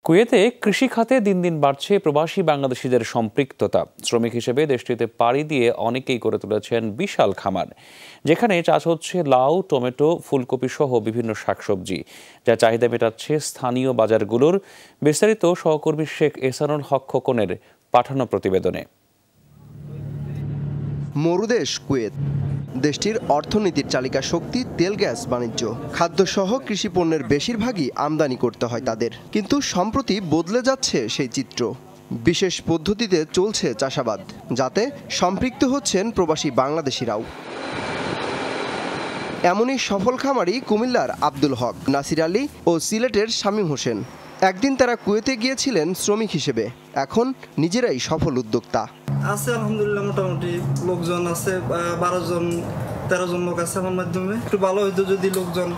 কুয়েতে কৃষি খাতে দিন দিন বাড়ছে প্রবাসী বাংলাদেশিদের সম্পৃক্ততা। শ্রমিক হিসেবে দেশটিতে পাড়ি দিয়ে অনেকেই করে তুলেছেন বিশাল খামার, যেখানে চাষ হচ্ছে লাউ, টমেটো, ফুলকপি সহ বিভিন্ন শাকসবজি, যা চাহিদা মেটাচ্ছে স্থানীয় বাজারগুলোর। বিস্তারিত সহকর্মী শেখ এহসানুল হক খোকনের পাঠানো প্রতিবেদনে। মরুদেশ কুয়েত, দেশটির অর্থনীতির চালিকা শক্তি তেল, গ্যাস, বাণিজ্য, খাদ্যসহ কৃষি পণ্যের বেশিরভাগই আমদানি করতে হয় তাদের। কিন্তু সম্প্রতি বদলে যাচ্ছে সেই চিত্র। বিশেষ পদ্ধতিতে চলছে চাষাবাদ, যাতে সম্পৃক্ত হচ্ছেন প্রবাসী বাংলাদেশিরাও। এমনই সফল খামারি কুমিল্লার আব্দুল হক, নাসির আলী ও সিলেটের শামীম হোসেন। একদিন তারা কুয়েতে গিয়েছিলেন শ্রমিক হিসেবে, এখন নিজেরাই সফল উদ্যোক্তা। আছে আলহামদুলিল্লাহ, মোটামুটি লোকজন আছে, 12-13 লোক আছে আমার মাধ্যমে। একটু ভালো হইতো যদি লোকজন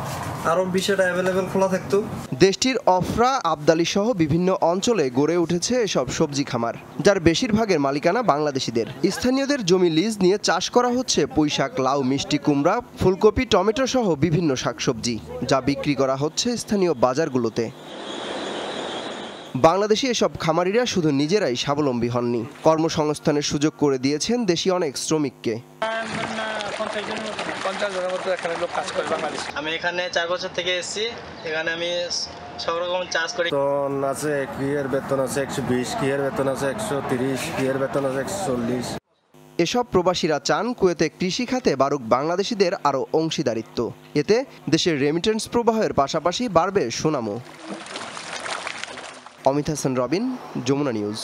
আরো 20টা অ্যাভেলেবেল খোলা থাকতো। দেশটির অফরা, আবদালি সহ বিভিন্ন অঞ্চলে গড়ে উঠেছে এসব সবজি খামার, যার বেশিরভাগের মালিকানা বাংলাদেশিদের। স্থানীয়দের জমি লিজ নিয়ে চাষ করা হচ্ছে পুঁইশাক, লাউ, মিষ্টি কুমড়া, ফুলকপি, টমেটো সহ বিভিন্ন শাকসবজি, যা বিক্রি করা হচ্ছে স্থানীয় বাজারগুলোতে। বাংলাদেশি এসব খামারিরা শুধু নিজেরাই স্বাবলম্বী হননি, কর্মসংস্থানের সুযোগ করে দিয়েছেন দেশি অনেক শ্রমিককে। আমি এখানে 4 বছর থেকে এসেছি। এখানে আমি সব রকম চাষ করি। আছে কিয়ের বেতন আছে 120, কিয়ের বেতন আছে 130, কিয়ের বেতন আছে 140। এসব প্রবাসীরা চান কুয়েতে কৃষি খাতে বাড়ুক বাংলাদেশিদের আরও অংশীদারিত্ব। এতে দেশের রেমিটেন্স প্রবাহের পাশাপাশি বাড়বে সুনামও। অমিত হাসান রবিন, যমুনা নিউজ।